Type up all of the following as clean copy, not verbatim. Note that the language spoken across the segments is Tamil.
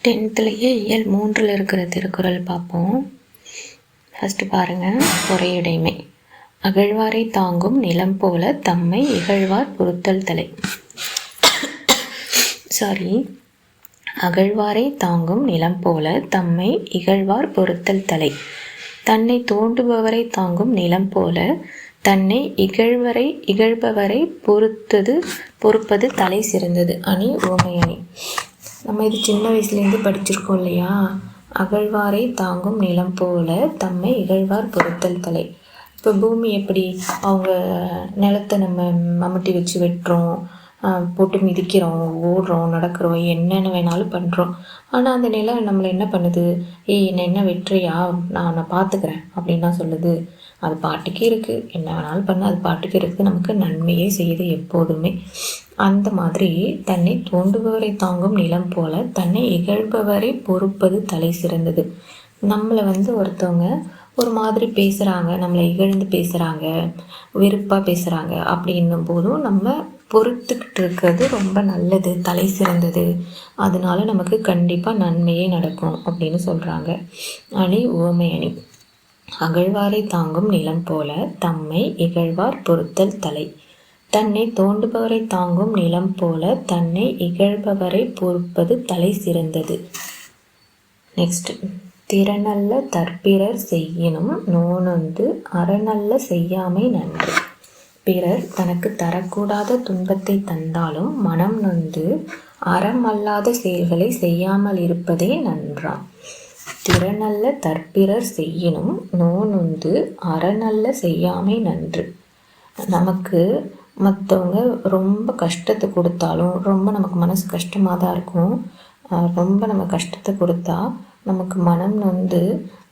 10th இயல் 3 இருக்கிற திருக்குறள் பார்ப்போம். ஃபஸ்ட்டு பாருங்கள், பொறையுடைமை. அகழ்வாரை தாங்கும் நிலம் போல தம்மை இகழ்வார் பொறுத்தல் தலை. அகழ்வாரை தாங்கும் நிலம் போல தம்மை இகழ்வார் பொறுத்தல் தலை. தன்னை தோண்டுபவரை தாங்கும் நிலம் போல தன்னை இகழ்பவரை பொறுப்பது தலை சிறந்தது. அணி ஓமை அணி. நம்ம இது சின்ன வயசுலேருந்து படிச்சிருக்கோம் இல்லையா? அகழ்வாரை தாங்கும் நிலம் போல தம்மை இகழ்வார் பொறுத்தல் தலை. இப்போ பூமி எப்படி, அவங்க நிலத்தை நம்ம மம்முட்டி வச்சு வெட்டுறோம், போட்டு மிதிக்கிறோம், ஓடுறோம், நடக்கிறோம், என்னென்ன வேணாலும் பண்ணுறோம். ஆனால் அந்த நிலம் நம்மளை என்ன பண்ணுது? என்னை என்ன வெட்டுறியா, நான் பார்த்துக்கிறேன் அப்படின்னு தான் சொல்லுது. அது பாட்டுக்கு இருக்குது, என்ன வேணாலும் பண்ண அது பாட்டுக்கு இருக்குது, நமக்கு நன்மையே செய்யுது எப்போதுமே. அந்த மாதிரி தன்னை தோண்டுபவரை தாங்கும் நிலம் போல தன்னை இகழ்பவரை பொறுப்பது தலை சிறந்தது. நம்மளை ஒருத்தவங்க ஒரு மாதிரி பேசுகிறாங்க, நம்மளை இகழ்ந்து பேசுகிறாங்க, வெறுப்பாக பேசுகிறாங்க அப்படின்னும் போதும் நம்ம பொறுத்துக்கிட்டு இருக்கிறது ரொம்ப நல்லது, தலை சிறந்தது. அதனால நமக்கு கண்டிப்பாக நன்மையே நடக்கும் அப்படின்னு சொல்கிறாங்க. அணி உவமை அணி. அகழ்வாரை தாங்கும் நிலம் போல தம்மை இகழ்வார் பொறுத்தல் தலை. தன்னை தோண்டுபவரை தாங்கும் நிலம் போல தன்னை இகழ்பவரை பொறுப்பது தலை சிறந்தது. நெக்ஸ்ட், திறனல்ல தற்பிறர் செய்யினும் நோனொந்து அறநல்ல செய்யாமை நன்று. பிறர் தனக்கு தரக்கூடாத துன்பத்தை தந்தாலும் மனம் நொந்து அறம் அல்லாத செயல்களை செய்யாமல் இருப்பதே நன்றாம். திறனல்ல தற்பிறர் செய்யினும் நோனொந்து அறநல்ல செய்யாமை நன்று. நமக்கு மற்றவங்க ரொம்ப கஷ்டத்தை கொடுத்தாலும், ரொம்ப நமக்கு மனசு கஷ்டமாக தான் இருக்கும், ரொம்ப நம்ம கஷ்டத்தை கொடுத்தா நமக்கு மனம் நொந்து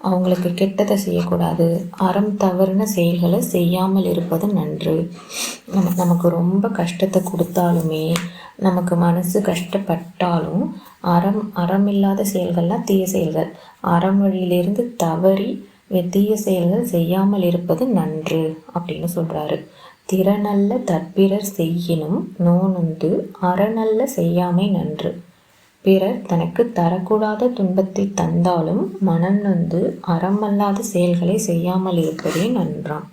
அவங்களுக்கு கெட்டதை செய்யக்கூடாது, அறம் தவறுன செயல்களை செய்யாமல் இருப்பது நன்று. நமக்கு ரொம்ப கஷ்டத்தை கொடுத்தாலுமே, நமக்கு மனசு கஷ்டப்பட்டாலும் அறம் இல்லாத செயல்கள்லாம் தீய செயல்கள், அறம் வழியிலிருந்து தவறி தீய செயல்கள் செய்யாமல் இருப்பது நன்று அப்படின்னு சொல்கிறாரு. திறனல்ல தற்பிறர் செய்யினும் நோனொந்து அறநல்ல செய்யாமை நன்று. பிறர் தனக்கு தரக்கூடாத துன்பத்தை தந்தாலும் மனம் நொந்து அறமல்லாத செயல்களை செய்யாமல் இருப்பதே நன்றாம்.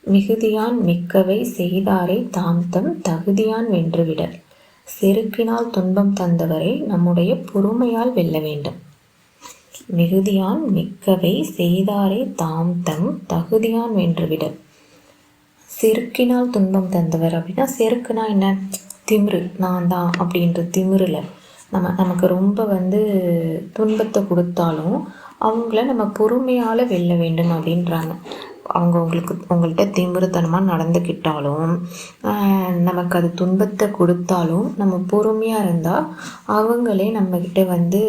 மிகுதியான் மிக்கவை செய்தாரை தாம்தம் தகுதியான் வென்றுவிடர். செருக்கினால் துன்பம் தந்தவரை நம்முடைய பொறுமையால் வெல்ல வேண்டும். மிகுதியான் மிக்கவை செய்தாரை தாம்தம் தகுதியான் வென்றுவிடர். செருக்கினால் துன்பம் தந்தவர் அப்படின்னா, செருக்குனா என்ன? திமிரு, நான் தான் அப்படின்ற திமிரில் நமக்கு ரொம்ப துன்பத்தை கொடுத்தாலும் அவங்கள நம்ம பொறுமையால் வெல்ல வேண்டும் அப்படின்றாங்க. உங்கள்கிட்ட திமிருத்தனமாக நடந்துக்கிட்டாலும், நமக்கு அது துன்பத்தை கொடுத்தாலும் நம்ம பொறுமையாக இருந்தால் அவங்களே நம்மக்கிட்ட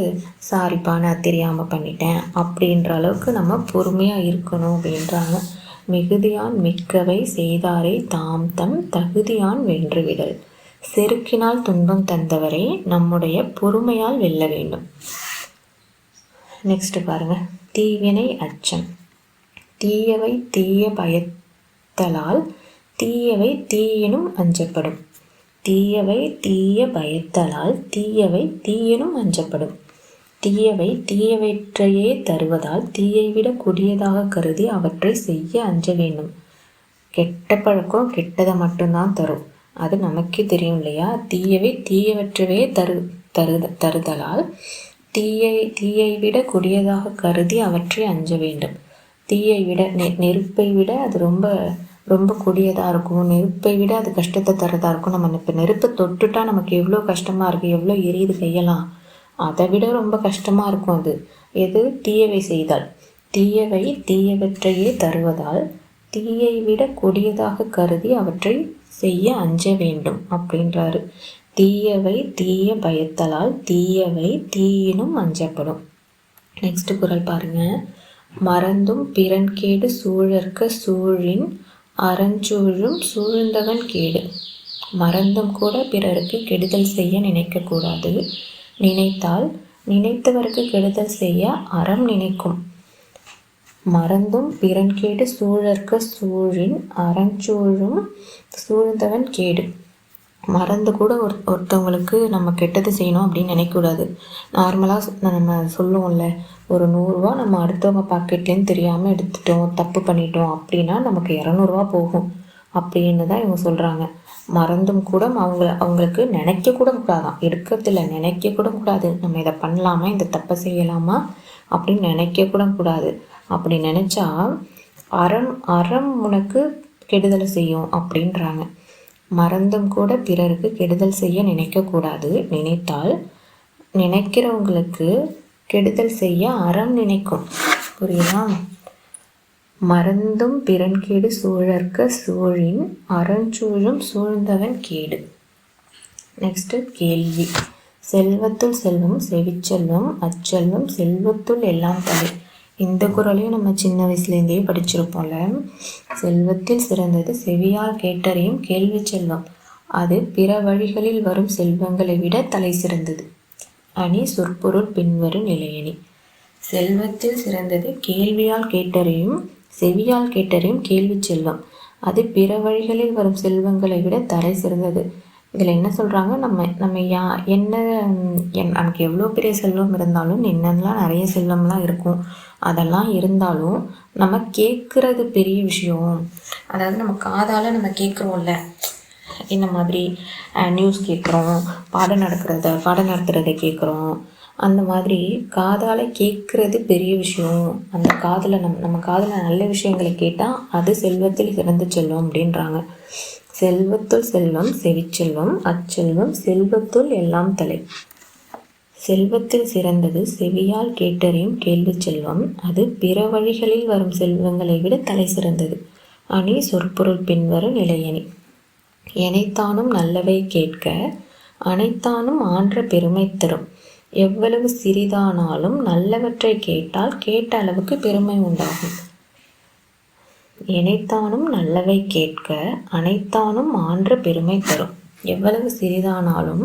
சாரிப்பா நான் தெரியாமல் பண்ணிட்டேன் அப்படின்ற அளவுக்கு நம்ம பொறுமையாக இருக்கணும் அப்படின்றாங்க. மிகுதியான் மிக்கவை செய்தாரை தாம்தம் தகுதியான் வென்றுவிடல். செருக்கினால் துன்பம் தந்தவரை நம்முடைய பொறுமையால் வெல்ல வேண்டும். நெக்ஸ்ட் பாருங்க, தீவினை அச்சம். தீயவை தீய பயத்தலால் தீயவை தீயினும் அஞ்சப்படும். தீயவை தீய பயத்தலால் தீயவை தீயினும் அஞ்சப்படும். தீயவை தீயவற்றையே தருவதால் தீயை விட கொடியதாக கருதி அவற்றை செய்ய அஞ்ச வேண்டும். கெட்ட பழக்கம் கெட்டதை மட்டும்தான் தரும், அது நமக்கே தெரியும் இல்லையா? தீயவை தீயவற்றவே தருதலால் தீயை விட கொடியதாக கருதி அவற்றை அஞ்ச வேண்டும். தீயை விட நெருப்பை விட அது ரொம்ப ரொம்ப கொடியதாக இருக்கும், நெருப்பை விட அது கஷ்டத்தை தரதாக இருக்கும். நம்ம இப்போ நெருப்பை தொட்டுட்டா நமக்கு எவ்வளோ கஷ்டமாக இருக்குது, எவ்வளோ எரியுது கையெல்லாம், அதை விட ரொம்ப கஷ்டமாக இருக்கும் அது. எது? தீயவை செய்தால். தீயவை தீயவற்றையே தருவதால் தீயை விட கொடியதாக கருதி அவற்றை செய்ய அஞ்ச வேண்டும் அப்படின்றாரு. தீயவை தீய பயத்தலால் தீயவை தீயினும் அஞ்சப்படும். நெக்ஸ்ட் குறள் பாருங்க. மறந்தும் பிறன் கேடு சூழற்க சூழின் அறஞ்சூழும் சூழ்ந்தவன் கேடு. மறந்தும் கூட பிறருக்கு கெடுதல் செய்ய நினைக்கக்கூடாது. நினைத்தால் நினைத்தவருக்கு கெடுதல் செய்ய அறம் நினைக்கும். மறந்தும் பிறன் கேடு சூழற்க சூழின் அறஞ்சூழும் சூழ்ந்தவன் கேடு. மறந்து கூட ஒருத்தவங்களுக்கு நம்ம கெட்டது செய்யணும் அப்படின்னு நினைக்கக்கூடாது. நார்மலாக நம்ம சொல்லுவோம்ல, ஒரு 100 நம்ம அடுத்தவங்க பாக்கெட்லேருந்து தெரியாமல் எடுத்துட்டோம், தப்பு பண்ணிட்டோம் அப்படின்னா நமக்கு 200 போகும் அப்படின்னு தான் இவங்க சொல்கிறாங்க. மறந்தும் கூட அவங்களுக்கு நினைக்கக்கூட கூடாதான், எடுக்கிறதில்ல நினைக்கக்கூட கூடாது. நம்ம இதை பண்ணலாமா, இந்த தப்பை செய்யலாமா அப்படின்னு நினைக்கக்கூட கூடாது. அப்படி நினச்சா அறம் உனக்கு கெடுதலை செய்யும் அப்படின்றாங்க. மறந்தும் கூட பிறருக்கு கெடுதல் செய்ய நினைக்கக்கூடாது. நினைக்கிறவங்களுக்கு கெடுதல் செய்ய அறம் நினைக்கும். புரியுதா? மறந்தும் பிறன்கேடு சூழற்க சூழின் அறஞ்சூழும் சூழ்ந்தவன் கேடு. நெக்ஸ்ட்டு கேள்வி. செல்வத்துள் செல்வம் செவிச்செல்வம் அச்செல்வம் செல்வத்துள் எல்லாம் தலை. இந்த குறளையும் நம்ம சின்ன வயசுலேருந்தே படிச்சிருப்போம்ல. செல்வத்தில் சிறந்தது செவியால் கேட்டறியும் கேள்வி செல்வம், அது பிற வழிகளில் வரும் செல்வங்களை விட தலை சிறந்தது. அணி சொற்பொருள் பின்வரும் நிலையணி. செல்வத்தில் சிறந்தது கேள்வியால் கேட்டறியும் செவியால் கேட்டறியும் கேள்வி செல்வம், அது பிற வழிகளில் வரும் செல்வங்களை விட தலை சிறந்தது. இதில் என்ன சொல்கிறாங்க, நம்ம நமக்கு எவ்வளோ பெரிய செல்வம் இருந்தாலும், என்னென்னலாம் நிறைய செல்வம்லாம் இருக்கும், அதெல்லாம் இருந்தாலும் நம்ம கேட்குறது பெரிய விஷயம். அதாவது நம்ம காதால் நம்ம கேட்குறோம்ல, இந்த மாதிரி நியூஸ் கேட்குறோம், பாடம் நடத்துகிறத கேட்குறோம், அந்த மாதிரி காதால் கேட்குறது பெரிய விஷயம். அந்த காதில் நம்ம காதில் நல்ல விஷயங்களை கேட்டால் அது செல்வத்தில் சிறந்து செல்வம் அப்படின்றாங்க. செல்வத்துள் செல்வம் செவிச்செல்வம் அச்செல்வம் செல்வத்துள் எல்லாம் தலை. செல்வத்தில் சிறந்தது செவியால் கேட்டறியும் கேள்வி செல்வம், அது பிற வழிகளில் வரும் செல்வங்களை விட தலை சிறந்தது. அணி சொற்பொருள் பின்வரும் நிலையணி. எனைத்தானும் நல்லவை கேட்க அனைத்தானும் ஆன்ற பெருமை தரும். எவ்வளவு சிறிதானாலும் நல்லவற்றை கேட்டால் கேட்ட அளவுக்கு பெருமை உண்டாகும். எனைத்தானும் நல்லவை கேட்க அனைத்தானும் ஆன்ற பெருமை தரும். எவ்வளவு சிறிதானாலும்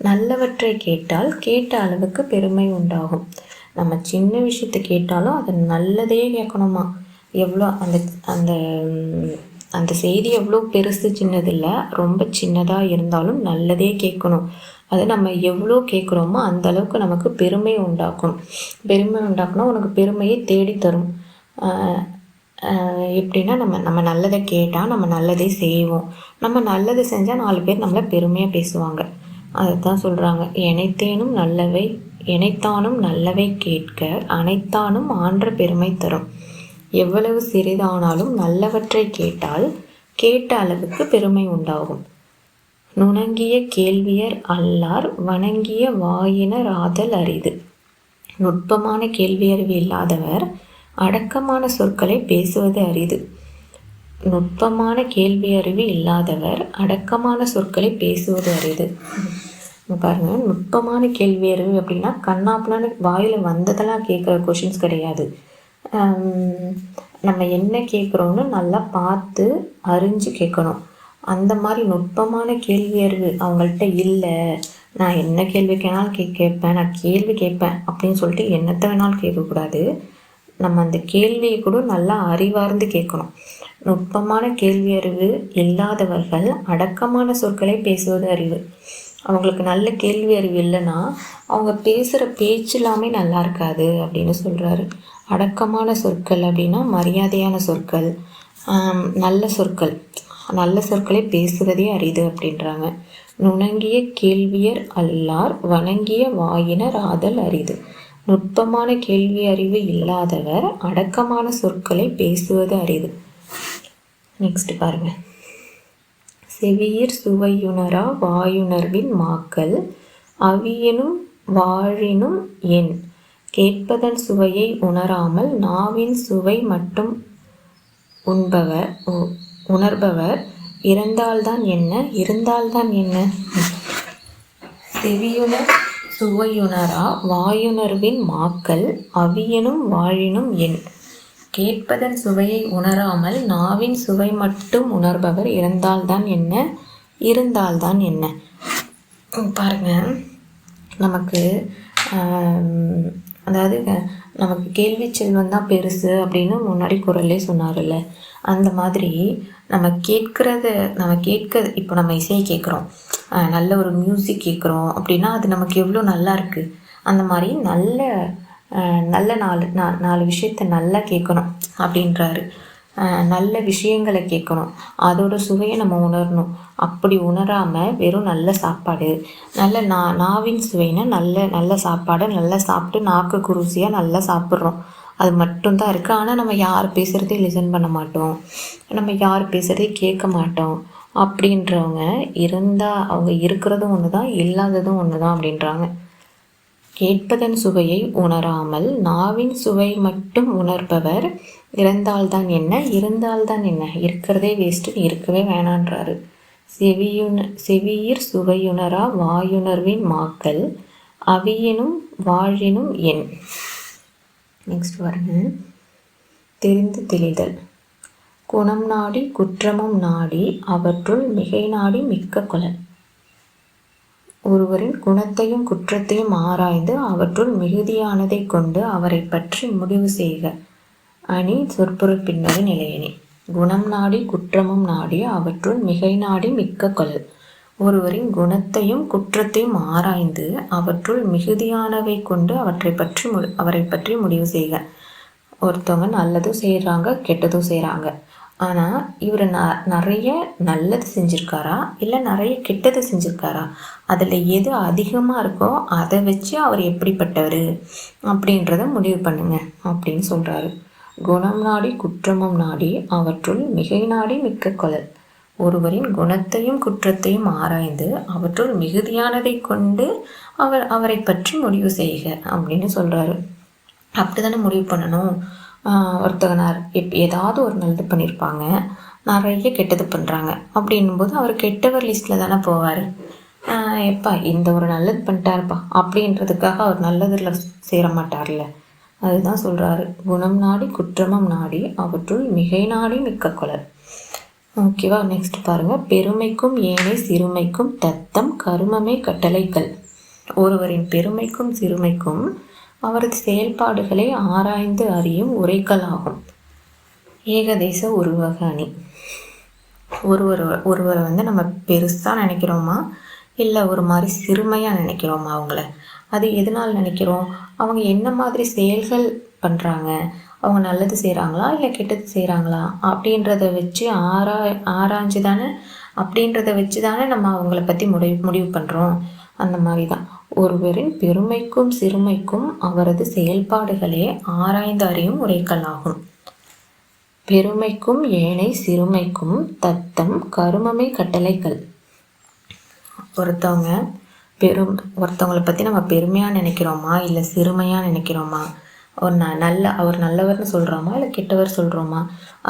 நல்லவற்றை கேட்டால் கேட்ட அளவுக்கு பெருமை உண்டாகும். நம்ம சின்ன விஷயத்தை கேட்டாலும் அது நல்லதே கேட்கணுமா. எவ்வளோ அந்த அந்த செய்தி எவ்வளோ பெருசு சின்னதில்லை, ரொம்ப சின்னதாக இருந்தாலும் நல்லதே கேட்கணும். அது நம்ம எவ்வளோ கேட்குறோமோ அந்த அளவுக்கு நமக்கு பெருமை உண்டாக்கும். பெருமை உண்டாக்குனா உனக்கு பெருமையை தேடி தரும். எப்படின்னா நம்ம நல்லதை கேட்டால் நம்ம நல்லதே செய்வோம். நம்ம நல்லது செஞ்சால் 4 பேர் நம்மளை பெருமையாக பேசுவாங்க. அதுதான் சொல்கிறாங்க, எனைத்தானும் நல்லவை கேட்க அனைத்தானும் ஆன்ற பெருமை தரும். எவ்வளவு சிறிதானாலும் நல்லவற்றை கேட்டால் கேட்ட அளவுக்கு பெருமை உண்டாகும். நுணங்கிய கேள்வியர் அல்லார் வணங்கிய வாயினர் ஆதல் அரிது. நுட்பமான கேள்வியறிவு இல்லாதவர் அடக்கமான சொற்களை பேசுவது அரிது. நுட்பமான கேள்வியறிவு இல்லாதவர் அடக்கமான சொற்களை பேசுவது அரிது. பாருங்கள், நுட்பமான கேள்வியறிவு அப்படின்னா கண்ணாப்புலான்னு வாயில் வந்ததெல்லாம் கேட்குற கொஷின்ஸ் கிடையாது. நம்ம என்ன கேட்குறோன்னு நல்லா பார்த்து அறிஞ்சு கேட்கணும். அந்த மாதிரி நுட்பமான கேள்வியறிவு அவங்கள்ட்ட இல்லை. நான் என்ன கேள்வி கேனாலும் கேட்பேன், நான் கேள்வி கேட்பேன் அப்படின்னு சொல்லிட்டு என்னத்தை வேணாலும் கேட்கக்கூடாது. நம்ம அந்த கேள்வியை கூட நல்லா அறிவார்ந்து கேட்கணும். நுட்பமான கேள்வியறிவு இல்லாதவர்கள் அடக்கமான சொற்களை பேசுவது அறிவு. அவங்களுக்கு நல்ல கேள்வி அறிவு இல்லைன்னா அவங்க பேசுகிற பேச்சு எல்லாமே நல்லா இருக்காது அப்படின்னு சொல்கிறாரு. அடக்கமான சொற்கள் அப்படின்னா மரியாதையான சொற்கள், நல்ல சொற்களை பேசுவதே அரிது அப்படின்றாங்க. நுணங்கிய கேள்வியர் அல்லார் வணங்கிய வாயினர் ஆதல் அரிது. நுட்பமான கேள்வி அறிவு இல்லாதவர் அடக்கமான சொற்களை பேசுவது அரிது. நெக்ஸ்ட் பாருங்க. செவியிற் சுவையுணரா வாயுணர்வின் மாக்கள் அவியனும் வாழினும் என். கேட்பதன் சுவையை உணராமல் நாவின் சுவை மட்டும் உணர்பவர் இருந்தால்தான் என்ன. செவியுணர் சுவையுணரா வாயுணர்வின் மாக்கள் அவியனும் வாழினும் என். கேட்பதன் சுவையை உணராமல் நாவின் சுவை மட்டும் உணர்பவர் இருந்தால்தான் என்ன. பாருங்க, நமக்கு அதாவது நமக்கு கேள்வி செல்வம் தான் பெருசு அப்படின்னு முன்னாடி குரல்லே சொன்னார்ல. அந்த மாதிரி நம்ம இப்போ நம்ம இசையை கேட்குறோம், நல்ல ஒரு மியூசிக் கேட்குறோம் அப்படின்னா அது நமக்கு எவ்வளோ நல்லா இருக்குது. அந்த மாதிரி நல்ல 4 விஷயத்த நல்லா கேட்கணும் அப்படின்றாரு. நல்ல விஷயங்களை கேட்கணும், அதோட சுவையை நம்ம உணரணும். அப்படி உணராமல் வெறும் நல்ல சாப்பாடு, நல்ல நாவின் சுவைன்னா நல்ல சாப்பாடை நல்லா சாப்பிட்டு நாக்கு ருசியாக நல்லா சாப்பிட்றோம், அது மட்டும்தான் இருக்குது. ஆனால் நம்ம யார் பேசுகிறதையும் லிசன் பண்ண மாட்டோம், நம்ம யார் பேசுகிறதையும் கேட்க மாட்டோம். அப்படின்றவங்க அவங்க இருக்கிறதும் ஒன்று தான், இல்லாததும் ஒன்று தான் அப்படின்றாங்க. கேட்பதன் சுவையை உணராமல் நாவின் சுவை மட்டும் உணர்பவர் இருந்தால்தான் என்ன, இருக்கிறதே வேஸ்ட்டு, இருக்கவே வேணான்றாரு. செவியிற் சுவையுணரா வாயுணர்வின் மாக்கள் அவியினும் வாழினும் என். நெக்ஸ்ட் பாருங்க, தெரிந்து தெளிதல். குணம் நாடி குற்றமும் நாடி அவற்றுள் மிகை நாடி மிக்க கொளல். ஒருவரின் குணத்தையும் குற்றத்தையும் ஆராய்ந்து அவற்றுள் மிகுதியானதை கொண்டு அவரை பற்றி முடிவு செய்க. அணி சொற்பொருள் பின்னொரு நிலையணி. குணம் நாடி குற்றமும் நாடி அவற்றுள் மிகை நாடி மிக்க கொளல். ஒருவரின் குணத்தையும் குற்றத்தையும் ஆராய்ந்து அவற்றுள் மிகுதியானவை கொண்டு அவரை பற்றி முடிவு செய்க. ஒருத்தவங்க நல்லதும் செய்கிறாங்க, கெட்டதும் செய்கிறாங்க. ஆனால் இவர் நிறைய நல்லது செஞ்சுருக்காரா இல்லை நிறைய கெட்டது செஞ்சுருக்காரா, அதில் எது அதிகமாக இருக்கோ அதை வச்சு அவர் எப்படிப்பட்டவர் அப்படின்றத முடிவு பண்ணுங்க அப்படின்னு சொல்கிறாரு. குணம் நாடி குற்றமும் நாடி அவற்றுள் மிகை நாடி மிக்க கொளல். ஒருவரின் குணத்தையும் குற்றத்தையும் ஆராய்ந்து அவற்றுள் மிகுதியானதை கொண்டு அவரை பற்றி முடிவு செய்க அப்படின்னு சொல்கிறாரு. அப்படி தானே முடிவு பண்ணணும். ஒருத்தவங்க ஏதாவது ஒரு நல்லது பண்ணியிருப்பாங்க, நிறைய கெட்டது பண்ணுறாங்க. அப்படின்னும்போது அவர் கெட்டவர் லிஸ்ட்டில் தானே போவார். எப்பா இந்த ஒரு நல்லது பண்ணிட்டாருப்பா அப்படின்றதுக்காக அவர் நல்லதில் சேர மாட்டார்ல. அதுதான் சொல்கிறாரு. குணம் நாடி குற்றமும் நாடி அவற்றுள் மிகை நாடி மிக்க கொளல். ஓகேவா? நெக்ஸ்ட் பாருங்கள். பெருமைக்கும் ஏனை சிறுமைக்கும் தத்தம் கருமமே கட்டளைகள். ஒருவரின் பெருமைக்கும் சிறுமைக்கும் அவரது செயல்பாடுகளை ஆராய்ந்து அறியும் உரைக்கலாகும். ஏகதேச உருவக அணி. ஒருவரை நம்ம பெருசாக நினைக்கிறோமா இல்லை ஒரு மாதிரி சிறுமையாக நினைக்கிறோமா அவங்கள, அது எதனால் நினைக்கிறோம், அவங்க என்ன மாதிரி செயல்கள் பண்ணுறாங்க, அவங்க நல்லது செய்கிறாங்களா இல்லை கெட்டது செய்கிறாங்களா அப்படின்றத வச்சு ஆராய்ஞ்சு தானே நம்ம அவங்கள பற்றி முடிவு பண்ணுறோம். அந்த மாதிரி தான் ஒருவரின் பெருமைக்கும் சிறுமைக்கும் அவரது செயல்பாடுகளே ஆராய்ந்து அறியும் உரைக்கலாகும். பெருமைக்கும் ஏனை சிறுமைக்கும் தத்தம் கருமமே கட்டளைகள். ஒருத்தவங்களை பற்றி நம்ம பெருமையாக நினைக்கிறோமா இல்லை சிறுமையாக நினைக்கிறோமா, அவர் நல்லவர்னு சொல்கிறோமா இல்லை கெட்டவர் சொல்கிறோமா,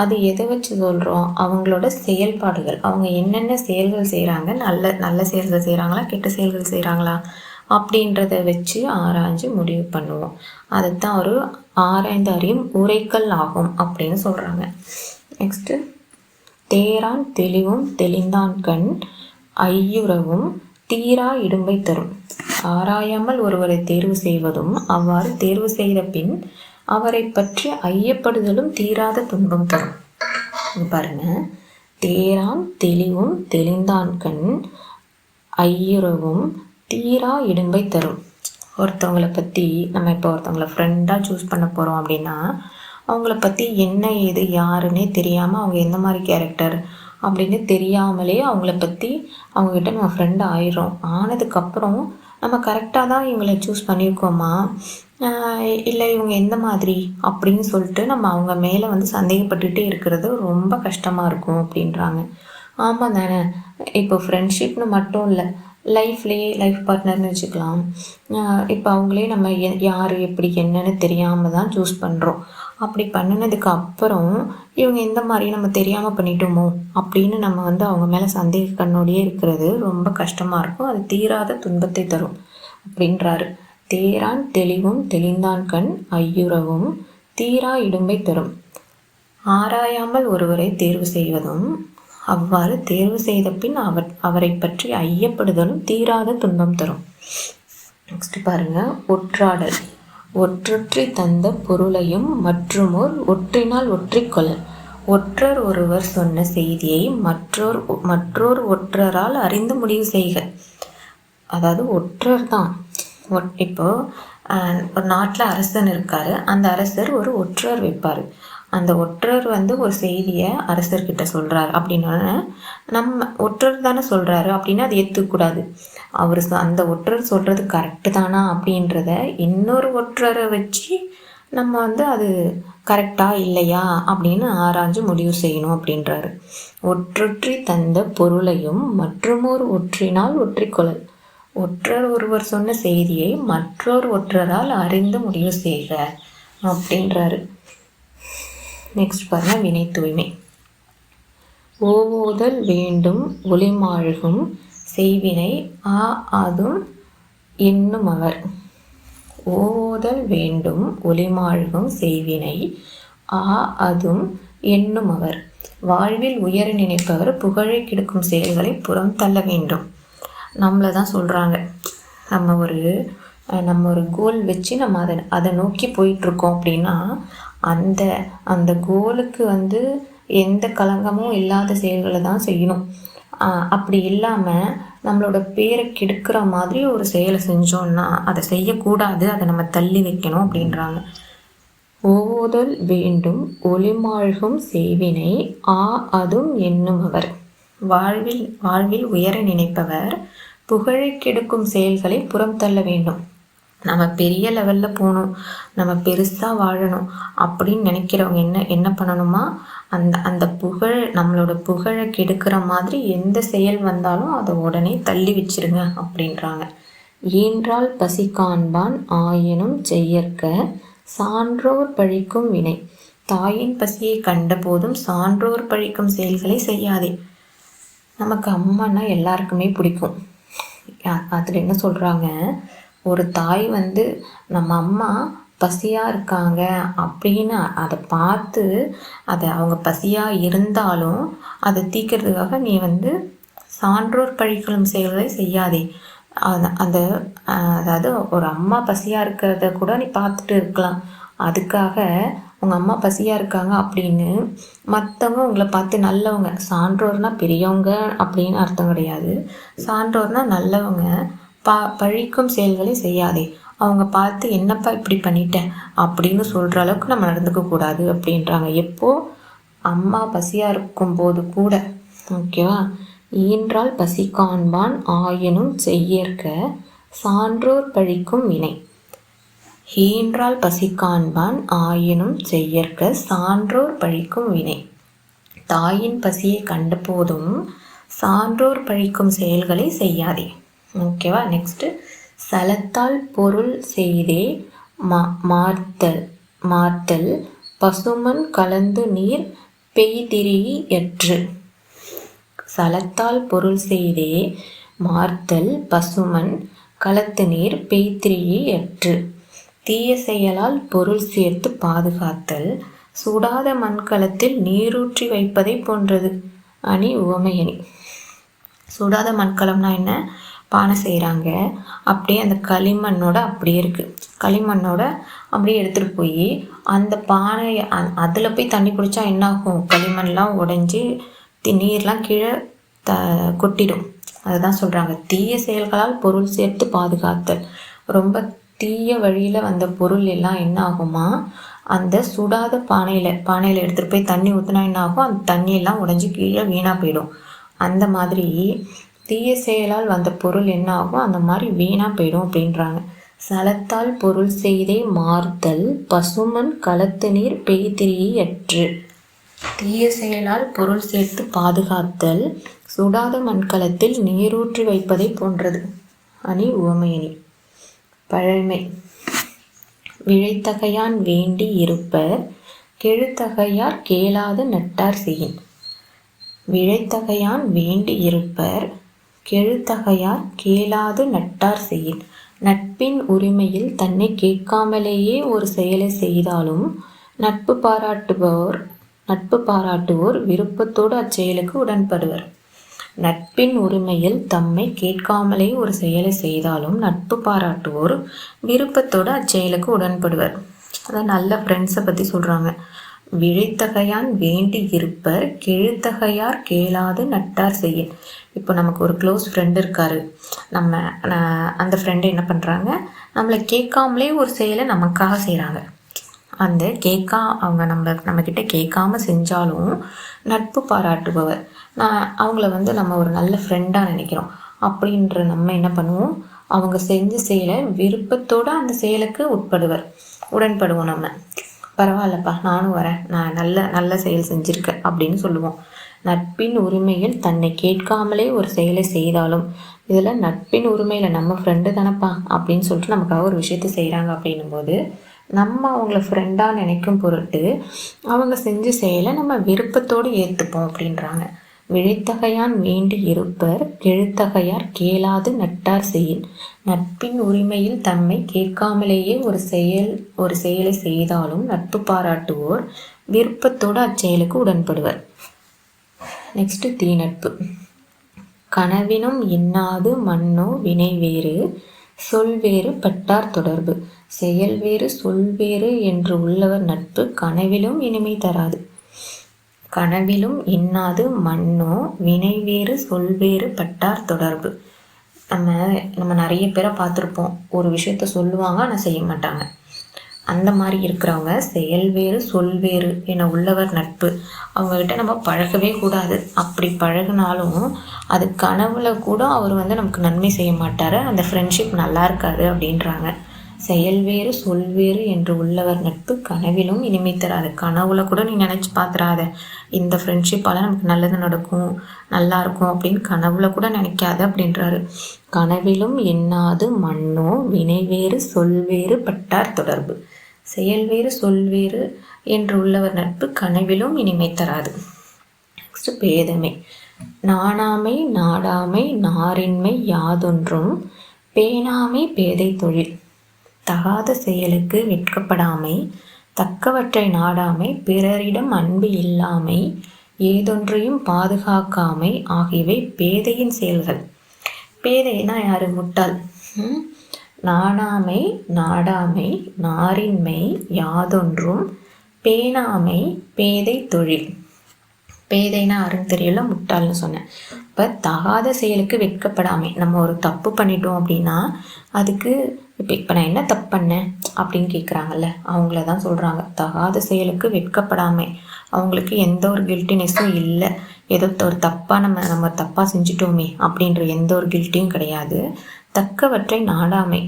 அது எதை வச்சு சொல்கிறோம், அவங்களோட செயல்பாடுகள், அவங்க என்னென்ன செயல்கள் செய்கிறாங்க, நல்ல செயல்கள் செய்கிறாங்களா கெட்ட செயல்கள் செய்கிறாங்களா அப்படின்றத வச்சு ஆராய்ஞ்சு முடிவு பண்ணுவோம். அதுதான் ஒரு ஆராய்ந்து அறியும் உரைக்கல் ஆகும் அப்படின்னு சொல்கிறாங்க. நெக்ஸ்ட்டு, தேரான் தெளிவும் தெளிந்தான் கண் ஐயுறவும் தீரா இடும்பை தரும். ஆராயாமல் ஒருவரை தேர்வு செய்வதும் அவ்வாறு தேர்வு செய்த பின் அவரை பற்றி ஐயப்படுதலும் தீராத துன்பம் தரும். பாருங்க, தேரான் தெளிவும் தெளிந்தான் கண் ஐயுறவும் தீரா இடும்பை தரும். ஒருத்தவங்களை பற்றி நம்ம இப்போ ஒருத்தவங்களை ஃப்ரெண்டாக சூஸ் பண்ண போகிறோம் அப்படின்னா அவங்கள பற்றி என்ன ஏது யாருன்னே தெரியாமல், அவங்க எந்த மாதிரி கேரக்டர் அப்படின்னு தெரியாமலே அவங்கள பற்றி அவங்கக்கிட்ட நம்ம ஃப்ரெண்டு ஆயிடுறோம். ஆனதுக்கப்புறம் நம்ம கரெக்டாக தான் இவங்களை சூஸ் பண்ணியிருக்கோமா இல்லை இவங்க எந்த மாதிரி அப்படின்னு சொல்லிட்டு நம்ம அவங்க மேலே சந்தேகப்பட்டுகிட்டே இருக்கிறது ரொம்ப கஷ்டமாக இருக்கும் அப்படின்றாங்க. ஆமாம் தானே. இப்போ ஃப்ரெண்ட்ஷிப்னு மட்டும் இல்லை, லைஃப் பார்ட்னர்னு வச்சுக்கலாம். இப்போ அவங்களே நம்ம யார் எப்படி என்னன்னு தெரியாமல் தான் சூஸ் பண்ணுறோம். அப்படி பண்ணினதுக்கு அப்புறம் இவங்க எந்த மாதிரி நம்ம தெரியாமல் பண்ணிட்டோமோ அப்படின்னு நம்ம அவங்க மேலே சந்தேக கண்ணோடையே இருக்கிறது ரொம்ப கஷ்டமாக இருக்கும். அது தீராத துன்பத்தை தரும் அப்படின்றாரு. தேரான் தெளிவும் தெளிந்தான் கண் ஐயுறவும் தீரா இடும்பை தரும். ஆராயாமல் ஒருவரை தேர்வு செய்வதும் அவ்வாறு தேர்வு செய்த பின் அவரை பற்றி ஐயப்படுதலும் தீராத துன்பம் தரும். நெக்ஸ்ட் பாருங்க, ஒற்றாடல். ஒற்றொற்றி தந்த பொருளையும் மற்றுமோர் ஒற்றினால் ஒற்றிக்கொள்ளல். ஒற்றர் ஒருவர் சொன்ன செய்தியை மற்றோர் ஒற்றரால் அறிந்து முடிவு செய்க. அதாவது ஒற்றர் தான். இப்போ ஒரு நாட்டில் அரசன் இருக்கார். அந்த அரசர் ஒரு ஒற்றர் வைப்பார். அந்த ஒற்றர் ஒரு செய்தியை அரசர்கிட்ட சொல்கிறார் அப்படின்னா, நம்ம ஒற்றர் தானே சொல்கிறாரு அப்படின்னா அது ஏற்றுக்கூடாது. அந்த ஒற்றர் சொல்கிறது கரெக்டு தானா அப்படின்றத இன்னொரு ஒற்றரை வச்சு நம்ம அது கரெக்டா இல்லையா அப்படின்னு ஆராய்ஞ்சு முடிவு செய்யணும் அப்படின்றாரு. ஒற்றொற்றி தந்த பொருளையும் மற்றுமோர் ஒற்றினால் ஒற்றிக்கொள்ளல். ஒற்றர் ஒருவர் சொன்ன செய்தியை மற்றொரு ஒற்றரால் அறிந்து முடிவு செய்க அப்படின்றாரு. நெக்ஸ்ட் பாருங்க, வினை தூய்மை. ஓவோதல் வேண்டும் ஒளிமாழ்கும் செய்வினை அதும் எண்ணுமவர். ஓவோதல் வேண்டும் ஒளிமாழ்கும் செய்வினை அதும் எண்ணுமவர். வாழ்வில் உயர நினைப்பவர் புகழை கெடுக்கும் செயல்களை புறம் தள்ள வேண்டும். நம்மளை தான் சொல்கிறாங்க. நம்ம ஒரு கோல் வச்சு நம்ம அதை நோக்கி போயிட்டுருக்கோம் அப்படின்னா அந்த கோலுக்கு எந்த களங்கமும் இல்லாத செயல்களை தான் செய்யணும். அப்படி இல்லாமல் நம்மளோட பேரை கெடுக்கிற மாதிரி ஒரு செயலை செஞ்சோன்னா அதை செய்யக்கூடாது, அதை நம்ம தள்ளி வைக்கணும் அப்படின்றாங்க. ஓதல் வேண்டும் ஒளிமாழ்கும் செய்வினை அதும் எண்ணுமவர். வாழ்வில் உயர நினைப்பவர் புகழை கெடுக்கும் செயல்களை புறம் தள்ள வேண்டும். நம்ம பெரிய லெவலில் போகணும், நம்ம பெருசாக வாழணும் அப்படின்னு நினைக்கிறவங்க என்ன பண்ணணுமா, அந்த நம்மளோட புகழை கெடுக்கிற மாதிரி எந்த செயல் வந்தாலும் அதை உடனே தள்ளி வச்சிருங்க அப்படின்றாங்க. ஈன்றால் பசி காண்பான் ஆயினும் செய்யற்க சான்றோர் பழிக்கும் வினை. தாயின் பசியை கண்ட போதும் சான்றோர் பழிக்கும் செயல்களை செய்யாதே. நமக்கு அம்மானா எல்லாருக்குமே பிடிக்கும். அதில் என்ன சொல்கிறாங்க, ஒரு தாய் நம்ம அம்மா பசியாக இருக்காங்க அப்படின்னு அதை பார்த்து அவங்க பசியாக இருந்தாலும் அதை தீர்க்கிறதுக்காக நீ சான்றோர் பழிக்கும் செயல்களை செய்யாதே. அதாவது ஒரு அம்மா பசியாக இருக்கிறத கூட நீ பார்த்துட்டு இருக்கலாம். அதுக்காக உங்கள் அம்மா பசியாக இருக்காங்க அப்படின்னு மற்றவங்க உங்களை பார்த்து நல்லவங்க, சான்றோர்னால் பெரியவங்க அப்படின்னு அர்த்தம் கிடையாது. சான்றோர்னால் நல்லவங்க பழிக்கும் செயல்களை செய்யாதே. அவங்க பார்த்து என்னப்பா இப்படி பண்ணிட்டேன் அப்படின்னு சொல்கிற அளவுக்கு நம்ம நடந்துக்கக்கூடாது அப்படின்றாங்க. எப்போது அம்மா பசியாக இருக்கும்போது கூட. ஓகேவா. ஈன்றால் பசி காண்பான் ஆயினும் செய்யற்க சான்றோர் பழிக்கும் வினை. ஈன்றால் பசி காண்பான் ஆயினும் செய்யற்க சான்றோர் பழிக்கும் வினை. தாயின் பசியை கண்ட போதும் சான்றோர் பழிக்கும் செயல்களை செய்யாதே. ஓகேவா. நெக்ஸ்ட்டு, சலத்தால் பொருள் செய்தே மார்த்தல் பசுமன் கலந்து நீர் பெய்திரியற்று. சலத்தால் பொருள் செய்தே மார்த்தல் பசுமன் கலத்து நீர் பெய்திரியற்று. தீய செயலால் பொருள் சேர்த்து பாதுகாத்தல் சுடாத மண்கலத்தில் நீரூற்றி வைப்பதை போன்றது. அணி உவமையணி. சுடாத மண்கலம்னா என்ன, பானை செய்கிறாங்க, அப்படியே அந்த களிமண்ணோட அப்படியே இருக்குது. களிமண்ணோட அப்படியே எடுத்துகிட்டு போய் அந்த பானை அதில் போய் தண்ணி பிடிச்சா என்னாகும், களிமண்லாம் உடைஞ்சி நீர்லாம் கீழே கொட்டிடும். அதுதான் சொல்கிறாங்க, தீய செயல்களால் பொருள் சேர்த்து பாதுகாத்தல். ரொம்ப தீய வழியில் வந்த பொருள் எல்லாம் என்ன ஆகுமா, அந்த சுடாத பானையில் எடுத்துகிட்டு போய் தண்ணி ஊற்றினா என்ன ஆகும், அந்த தண்ணியெல்லாம் உடைஞ்சி கீழே வீணாக போயிடும். அந்த மாதிரி தீய செயலால் வந்த பொருள் என்ன ஆகும், அந்த மாதிரி வீணாக போயிடும் அப்படின்றாங்க. சலத்தால் பொருள் செய்தே மார்த்தல் பசுமன் கலத்து நீர் பெய்திரியற்று. தீய செயலால் பொருள் சேர்த்து பாதுகாத்தல் சுடாத மண்கலத்தில் நீரூற்றி வைப்பதை போன்றது. அணி உவமையணி. பழமை. விழைத்தகையான் வேண்டி இருப்பர் கெழுத்தகையார் கேளாத நட்டார் செய்யின். விழைத்தகையான் வேண்டி இருப்பர் கெழுத்தகையார் கேளாது நட்டார் செய்யின். நட்பின் உரிமையில் தன்னை கேட்காமலேயே ஒரு செயலை செய்தாலும் நட்பு பாராட்டுவோர் விருப்பத்தோடு அச்செயலுக்கு உடன்படுவர். நட்பின் உரிமையில் தம்மை கேட்காமலே ஒரு செயலை செய்தாலும் நட்பு பாராட்டுவோர் விருப்பத்தோடு அச்செயலுக்கு உடன்படுவர். அதான் நல்ல ஃப்ரெண்ட்ஸை பற்றி சொல்கிறாங்க. விழைத்தகையான் வேண்டி இருப்பர் கெழுத்தகையார் கேளாது நட்டார் செய்யின். இப்போ நமக்கு ஒரு க்ளோஸ் ஃப்ரெண்டு இருக்கார். அந்த ஃப்ரெண்டு என்ன பண்ணுறாங்க, நம்மளை கேட்காமலே ஒரு செயலை நமக்காக செய்கிறாங்க. அந்த அவங்க நம்மக்கிட்ட கேட்காம செஞ்சாலும் நட்பு பாராட்டுபவர். அவங்கள நம்ம ஒரு நல்ல ஃப்ரெண்டாக நினைக்கிறோம். அப்படின்ற நம்ம என்ன பண்ணுவோம், அவங்க செஞ்ச செயலை விருப்பத்தோடு அந்த செயலுக்கு உடன்படுவோம். நம்ம பரவாயில்லப்பா, நானும் வரேன், நான் நல்ல செயல் செஞ்சுருக்கேன் அப்படின்னு சொல்லுவோம். நட்பின் உரிமையில் தன்னை கேட்காமலே ஒரு செயலை செய்தாலும், இதில் நட்பின் உரிமையில் நம்ம ஃப்ரெண்டு தானப்பா அப்படின்னு சொல்லிட்டு நமக்காக ஒரு விஷயத்தை செய்கிறாங்க. அப்படின்னும் போது நம்ம அவங்கள ஃப்ரெண்டாக நினைக்கும் பொருட்டு அவங்க செஞ்ச செயலை நம்ம விருப்பத்தோடு ஏற்றுப்போம் அப்படின்றாங்க. விழைத்தகையான் வேண்டி இருப்பர் கெழுத்தகையார் கேளாது நட்டார் செய்யின். நட்பின் உரிமையில் தம்மை கேட்காமலேயே ஒரு செயலை செய்தாலும் நட்பு பாராட்டுவோர் விருப்பத்தோடு அச்செயலுக்கு உடன்படுவர். நெக்ஸ்ட் தீநட்பு. கனவினும் இன்னாது மன்னோ வினை வேறு சொல் வேறு பட்டார் தொடர்பு. செயல் வேறு சொல் வேறு என்று உள்ளவர் நட்பு கனவிலும் இனிமை தராது. கனவிலும் இன்னாது மன்னோ வினை வேறு சொல் வேறு பட்டார் தொடர்பு. நம்ம நிறைய பேரை பார்த்துருப்போம், ஒரு விஷயத்த சொல்லுவாங்க ஆனால் செய்ய மாட்டாங்க. அந்த மாதிரி இருக்கிறவங்க செயல் வேறு சொல் வேறு என உள்ளவர் நட்பு. அவங்கக்கிட்ட நம்ம பழகவே கூடாது. அப்படி பழகினாலும் அது கனவுல கூட அவர் நமக்கு நன்மை செய்ய மாட்டார், அந்த ஃப்ரெண்ட்ஷிப் நல்லா இருக்காது அப்படின்றாங்க. செயல் வேறு சொல் வேறு என்று உள்ளவர் நட்பு கனவிலும் இனிமை தராது. கனவுல கூட நீ நினச்சி பார்த்துறாத, இந்த ஃப்ரெண்ட்ஷிப்பால் நமக்கு நல்லது நடக்கும், நல்லா இருக்கும் அப்படின்னு கனவுல கூட நினைக்காத அப்படின்றாரு. கனவிலும் எண்ணாது மன்னோ வினை வேறு சொல் வேறு பட்டார் தொடர்பு. செயல் வேறு சொல் வேறு என்று உள்ளவர் நட்பு கனவிலும் இனிமை தராது. நெக்ஸ்ட் பேதமை. நாணாமை நாடாமை நாரின்மை யாதொன்றும் பேணாமை பேதை தொழில். தகாத செயலுக்கு வெட்கப்படாமை தக்கவற்றை நாடாமை பிறரிடம் அன்பு இல்லாமை ஏதொன்றையும் பாதுகாக்காமை ஆகியவை பேதையின் செயல்கள். பேதைனா யாரு? முட்டாள். நாணாமை நாடாமை நாரின்மை யாதொன்றும் பேணாமை பேதை தொழில். பேதைனா யாருன்னு தெரியல, முட்டாள்னு சொன்னேன். இப்போ தகாத செயலுக்கு வெட்கப்படாமை. நம்ம ஒரு தப்பு பண்ணிட்டோம் அப்படின்னா அதுக்கு இப்போ நான் என்ன தப்பு பண்ணேன் அப்படின்னு கேட்குறாங்கல்ல, அவங்கள தான் சொல்கிறாங்க. தகாத செயலுக்கு வெட்கப்படாமை. அவங்களுக்கு எந்த ஒரு கில்ட்டினஸும் இல்லை. ஏதோ ஒரு தப்பாக நம்ம தப்பாக செஞ்சிட்டோமே அப்படின்ற எந்த ஒரு கில்ட்டியும் கிடையாது. தக்கவற்றை நாடாமை.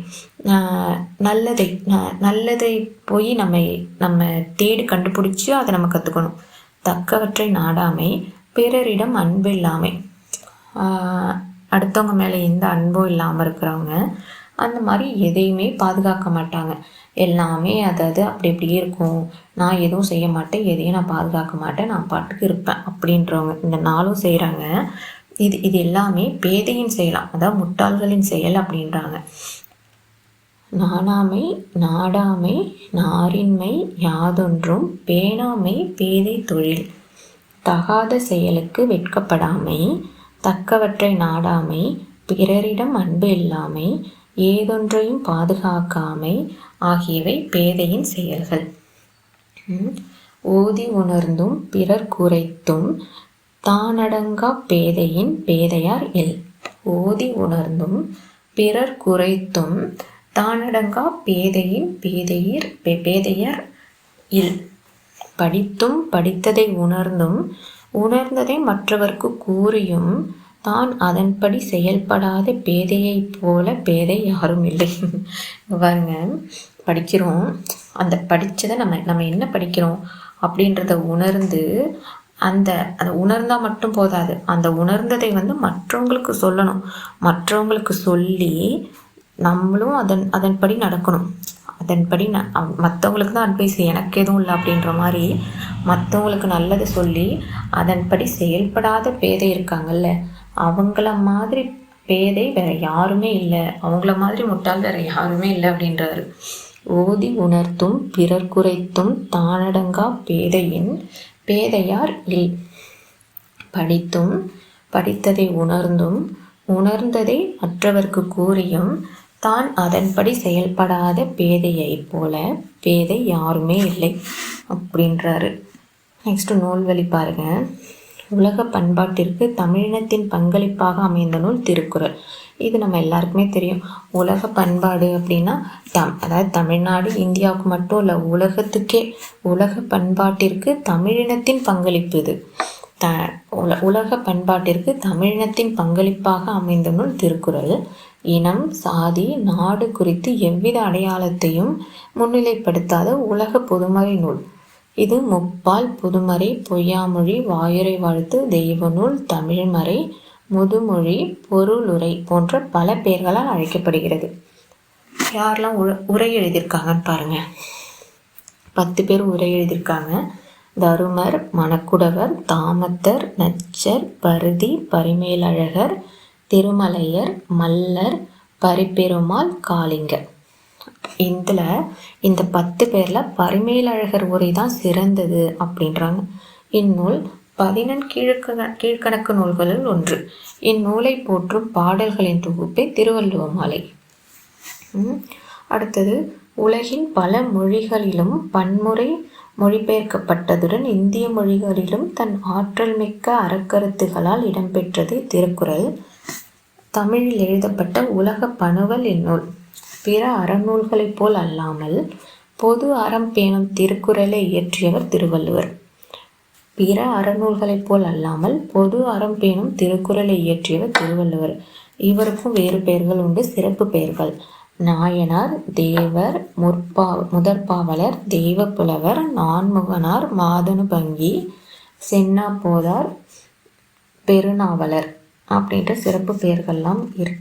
நல்லதை போய் நம்ம தேடி கண்டுபிடிச்சி அதை நம்ம கற்றுக்கணும். தக்கவற்றை நாடாமை பிறரிடம் அன்பு இல்லாமை. அடுத்தவங்க மேலே எந்த அன்பும் இல்லாமல் இருக்கிறவங்க அந்த மாதிரி எதையுமே பாதுகாக்க மாட்டாங்க. எல்லாமே அதாவது அப்படி இப்படியே இருக்கும், நான் எதுவும் செய்ய மாட்டேன், எதையும் நான் பாதுகாக்க மாட்டேன், நான் பாட்டுக்கு இருப்பேன் அப்படின்றவங்க இந்த நாளும் செய்கிறாங்க. இது எல்லாமே பேதையின் செயலாம், அதாவது முட்டாள்களின் செயல் அப்படின்றாங்க. நாணாமை நாடாமை நாரின்மை யாதொன்றும் பேணாமை பேதை தொழில். தகாத செயலுக்கு வெட்கப்படாமை தக்கவற்றை நாடாமை பிறரிடம் அன்பு இல்லாமை ஏதொன்றையும் பாதுகாக்காமை ஆகியவை பேதையின் செயல்கள். ஓதி உணர்ந்தும் பிறர் குறைத்தும் தானடங்கா பேதையின் பேதையார் இல். ஓதி உணர்ந்தும் பிறர் குறைத்தும் தானடங்கா பேதையின் பேதையர் இல். படித்தும் படித்ததை உணர்ந்தும் உணர்ந்ததை மற்றவர்க்கு கூறியும் தான் அதன்படி செயல்படாத பேதையைப் போல பேதை யாரும் இல்லை. பாருங்க, படிக்கிறோம், அந்த படித்ததை நம்ம என்ன படிக்கிறோம் அப்படின்றத உணர்ந்து அந்த உணர்ந்தால் மட்டும் போதாது, அந்த உணர்ந்ததை மற்றவங்களுக்கு சொல்லணும். மற்றவங்களுக்கு சொல்லி நம்மளும் அதன்படி நடக்கணும். அதன்படி மற்றவங்களுக்கு தான் அட்வைஸ், எனக்கு எதுவும் இல்லை அப்படின்ற மாதிரி மற்றவங்களுக்கு நல்லது சொல்லி அதன்படி செயல்படாத பேதை இருக்காங்கல்ல, அவங்கள மாதிரி பேதை வேற யாருமே இல்லை, அவங்கள மாதிரி முட்டாள் வேற யாருமே இல்லை அப்படின்றாரு. ஓதி உணர்த்தும் பிறர் குறைத்தும் தானடங்கா பேதையின் பேதையார் இல். படித்தும் படித்ததை உணர்ந்தும் உணர்ந்ததை மற்றவர்க்கு கூறியும் தான் அதன்படி செயல்படாத பேதையை போல பேதை யாருமே இல்லை அப்படின்றாரு. நெக்ஸ்ட்டு நூல்வழி பாருங்கள். உலக பண்பாட்டிற்கு தமிழினத்தின் பங்களிப்பாக அமைந்த நூல் திருக்குறள். இது நம்ம எல்லாருக்குமே தெரியும். உலக பண்பாடு அப்படின்னா அதாவது தமிழ்நாடு இந்தியாவுக்கு மட்டும் இல்லை, உலகத்துக்கே உலக பண்பாட்டிற்கு தமிழினத்தின் பங்களிப்பு இது. உலக பண்பாட்டிற்கு தமிழினத்தின் பங்களிப்பாக அமைந்த நூல் திருக்குறள். இனம், சாதி, நாடு குறித்து எவ்வித அடையாளத்தையும் முன்னிலைப்படுத்தாத உலக பொதுமறை நூல் இது. முப்பால், பொதுமறை, பொய்யாமொழி, வாயுரை வாழ்த்து, தெய்வ நூல், தமிழ்மறை, முதுமொழி, பொருளுரை போன்ற பல பெயர்களால் அழைக்கப்படுகிறது. யாரெல்லாம் உரை எழுதியிருக்காங்கன்னு பாருங்கள். 10 பேர் உரை எழுதியிருக்காங்க. தருமர், மணக்குடவர், தாமத்தர், நச்சர், பருதி, பரிமேலழகர், திருமலையர், மல்லர், பரிப்பெருமாள், காளிங்கர். இந்த 10 பேரில் பரிமேலழகர் உரை தான் சிறந்தது அப்படின்றாங்க. இந்நூல் 11 கீழ்கணக்கு நூல்களில் ஒன்று. இந்நூலை போற்றும் பாடல்களின் தொகுப்பே திருவள்ளுவ மாலை. அடுத்தது, உலகின் பல மொழிகளிலும் பன்முறை மொழிபெயர்க்கப்பட்டதுடன் இந்திய மொழிகளிலும் தன் ஆற்றல் மிக்க அறக்கருத்துகளால் இடம்பெற்றது திருக்குறள். தமிழில் எழுதப்பட்ட உலக பணுவல் இந்நூல். பிற அறநூல்களைப் போல் அல்லாமல் பொது அறம் பேணும் திருக்குறளை இயற்றியவர் திருவள்ளுவர். பிற அறநூல்களைப் போல் அல்லாமல் பொது அறம் பேணும் திருக்குறளை இயற்றியவர் திருவள்ளுவர். இவருக்கும் வேறு பெயர்கள் உண்டு, சிறப்பு பெயர்கள். நாயனார், தேவர், முதற்பாவலர், தெய்வப்புலவர், நான்முகனார், மாதனுபங்கி, சென்னா போதார், பெருநாவலர் அப்படின்ற சிறப்பு பெயர்கள்லாம் இருக்கு.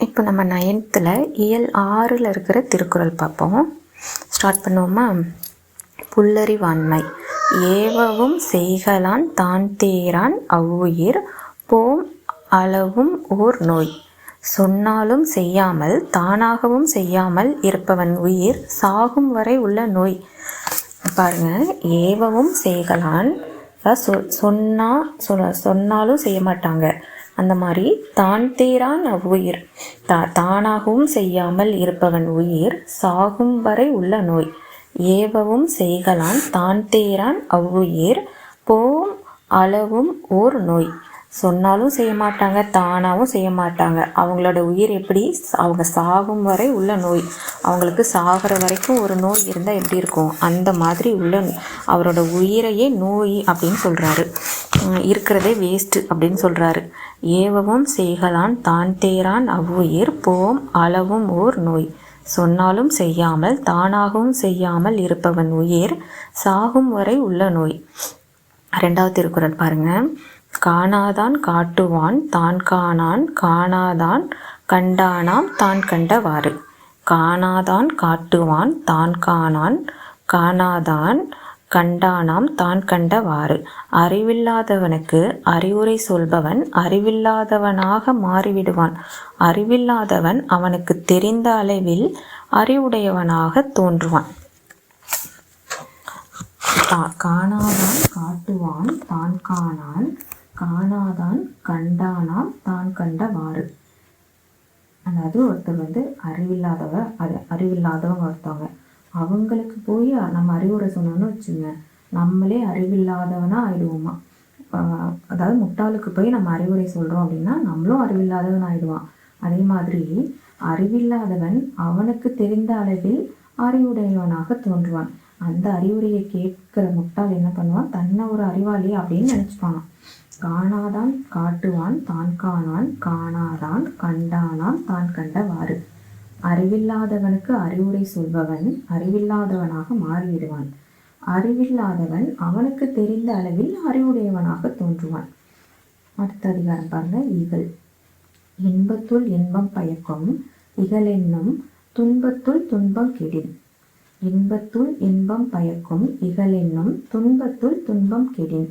இப்போ நம்ம 9th இயல் 6 இருக்கிற திருக்குறள் பார்ப்போம். ஸ்டார்ட் பண்ணுவோமா? புல்லறிவாண்மை. ஏவவும் செய்கலான் தான் தேரான் அவ்வுயிர் போம் அளவும் ஓர் நோய். சொன்னாலும் செய்யாமல் தானாகவும் செய்யாமல் இருப்பவன் உயிர் சாகும் வரை உள்ள நோய். பாருங்க, ஏவவும் செய்கலான் சொன்னாலும் செய்ய மாட்டாங்க. அந்த மாதிரி தான் தேரான் அவ்வுயிர், தானாகவும் செய்யாமல் இருப்பவன் உயிர் சாகும் வரை உள்ள நோய். ஏவவும் செய்கலான் தான் தேரான் அவ்வுயிர் போம் அளவும் ஓர் நோய். சொன்னாலும் செய்ய மாட்டாங்க, தானாகவும் செய்ய மாட்டாங்க. அவங்களோட உயிர் எப்படி? அவங்க சாகும் வரை உள்ள நோய். அவங்களுக்கு சாகிற வரைக்கும் ஒரு நோய் இருந்தால் எப்படி இருக்கும், அந்த மாதிரி உள்ள அவரோட உயிரையே நோய் அப்படின்னு சொல்கிறாரு. இருக்கிறதே வேஸ்ட்டு அப்படின்னு சொல்கிறாரு. ஏவவும் செய்கலான் தான் தேரான் அவ்வுயிர் போம் அளவும் ஓர் நோய். சொன்னாலும் செய்யாமல் தானாகவும் செய்யாமல் இருப்பவன் உயிர் சாகும் வரை உள்ள நோய். 2வது திருக்குறள் பாருங்க. காணாதான் காட்டுவான் தான் காணான், காணாதான் கண்டானாம் தான் கண்டவாறு. காணாதான் காட்டுவான் தான் காணான், காணாதான் கண்டானாம் தான் கண்டவாறு. அறிவில்லாதவனுக்கு அறிவுரை சொல்பவன் அறிவில்லாதவனாக மாறிவிடுவான். அறிவில்லாதவன் அவனுக்கு தெரிந்த அளவில் அறிவுடையவனாக தோன்றுவான். காணாதான் காட்டுவான் தான் காணான், காணாதான் கண்டானாம் தான் கண்டவாறு. அதாவது ஒருத்தர் அறிவில்லாதவங்க ஒருத்தவங்க, அவங்களுக்கு போய் நம்ம அறிவுரை சொன்னோன்னு வச்சுங்க, நம்மளே அறிவில்லாதவனா ஆயிடுவோமா. அதாவது முட்டாளுக்கு போய் நம்ம அறிவுரை சொல்கிறோம் அப்படின்னா நம்மளும் அறிவில்லாதவன் ஆயிடுவான். அதே மாதிரி அறிவில்லாதவன் அவனுக்கு தெரிந்த அளவில் அறிவுடையவனாக தோன்றுவான். அந்த அறிவுரையை கேட்கிற முட்டாள் என்ன பண்ணுவான், தன்னை ஒரு அறிவாளி அப்படின்னு நினச்சிப்பானான். காணாதான் காட்டுவான் தான் காணான், காணாதான் கண்டானாம் தான் கண்டவாறு. அறிவில்லாதவனுக்கு அறிவுரை சொல்பவன் அறிவில்லாதவனாக மாறிவிடுவான். அறிவில்லாதவன் அவனுக்கு தெரிந்த அளவில் அறிவுடையவனாக தோன்றுவான். அடுத்த அதிகாரம் பாருங்க. இகல். இன்பத்துள் இன்பம் பயக்கும் இகலென்னும் துன்பத்துள் துன்பம் கெடின். இன்பத்துள் இன்பம் பயக்கும் இகலென்னும் துன்பத்துள் துன்பம் கெடின்.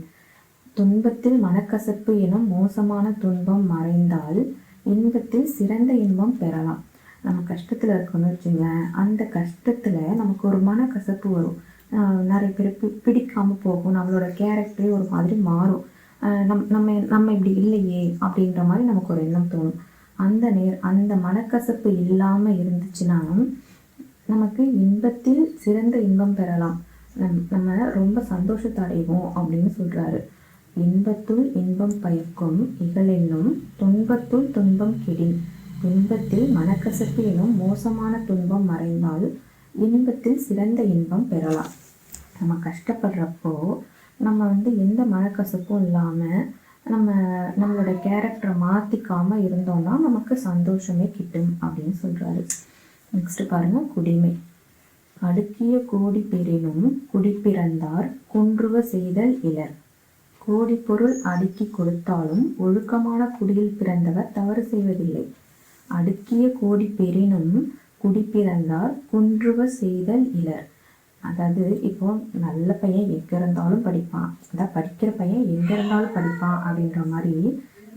துன்பத்தில் மனக்கசப்பு எனும் மோசமான துன்பம் மறைந்தால் இன்பத்தில் சிறந்த இன்பம் பெறலாம். நம்ம கஷ்டத்தில் இருக்கணும்னு வச்சுங்க, அந்த கஷ்டத்தில் நமக்கு ஒரு மனக்கசப்பு வரும். நிறைய பேருக்கு பிடிக்காமல் போகும். நம்மளோட கேரக்டரே ஒரு மாதிரி மாறும். நம்ம இப்படி இல்லையே அப்படின்ற மாதிரி நமக்கு ஒரு எண்ணம் தோணும். அந்த மனக்கசப்பு இல்லாமல் இருந்துச்சுன்னா நமக்கு இன்பத்தில் சிறந்த இன்பம் பெறலாம். நம்ம ரொம்ப சந்தோஷத்தை அடைவோம் அப்படின்னு சொல்கிறாரு. இன்பத்துள் இன்பம் பயக்கும் இகழென்னும் துன்பத்துள் துன்பம் கெடின். துன்பத்தில் மனக்கசப்பு எனும் மோசமான துன்பம் மறைந்தால் இன்பத்தில் சிறந்த இன்பம் பெறலாம். நம்ம கஷ்டப்படுறப்போ நம்ம எந்த மனக்கசப்பும் இல்லாமல் நம்மளோட கேரக்டரை மாற்றிக்காமல் இருந்தோம்னா நமக்கு சந்தோஷமே கிட்டும் அப்படின்னு சொல்கிறாரு. நெக்ஸ்ட் பாருங்கள், குடிமை. அடுக்கிய கோடி பெறினும் குடிப்பிறந்தார் குன்றுவ செய்தல் இலர். கோடி பொருள் அடுக்கி கொடுத்தாலும் ஒழுக்கமான குடியில் பிறந்தவர் தவறு செய்வதில்லை. அடுக்கிய கோடி பெறினும் குடிப்பிறந்தார் குன்றுவ செய்தல் இலர். அதாவது இப்போ நல்ல பையன் எங்கே இருந்தாலும் படிப்பான், அதான் படிக்கிற பையன் எங்கே இருந்தாலும் படிப்பான் அப்படின்ற மாதிரி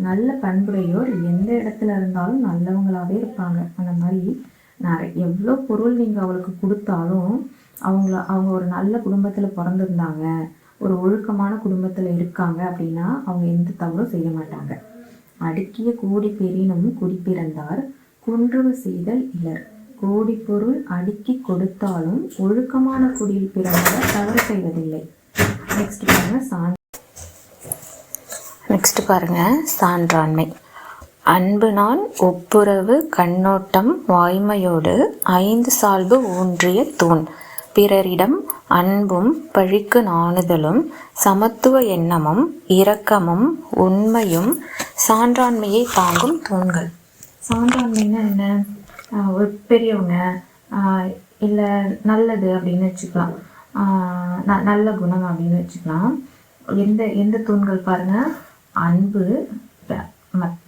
நல்ல பண்புடையோர் எந்த இடத்துல இருந்தாலும் நல்லவங்களாகவே இருப்பாங்க. அந்த மாதிரி எவ்வளோ பொருள் நீங்கள் அவளுக்கு கொடுத்தாலும் அவங்க ஒரு நல்ல குடும்பத்தில் பிறந்திருந்தாங்க, ஒரு ஒழுக்கமான குடும்பத்தில் இருக்காங்க அப்படின்னா அவங்க எந்த தவறும் செய்ய மாட்டாங்க. அடுக்கிய கோடி பெறினும் குடிப்பிறந்தார் குன்றுவ செய்தல் இலர். கோடி பொருள் அடுக்கி கொடுத்தாலும் ஒழுக்கமான குடியில் பிறந்தவர் தவறு செய்வதில்லை. நெக்ஸ்ட் பாருங்க, சான்றாண்மை. அன்பு நான் ஒப்புரவு கண்ணோட்டம் வாய்மையோடு 5 சால்பு ஊன்றிய தூண். பிறரிடம் அன்பும் பழிக்கு நாணுதலும் சமத்துவ எண்ணமும் இரக்கமும் உண்மையும் சான்றாண்மையை தாங்கும் தூண்கள். சான்றாண்மைன்னா என்ன? ஒரு பெரியவங்க இல்லை நல்லது அப்படின்னு வச்சுக்கலாம், நல்ல குணம் அப்படின்னு வச்சுக்கலாம். எந்த தூண்கள் பாருங்கள், அன்பு,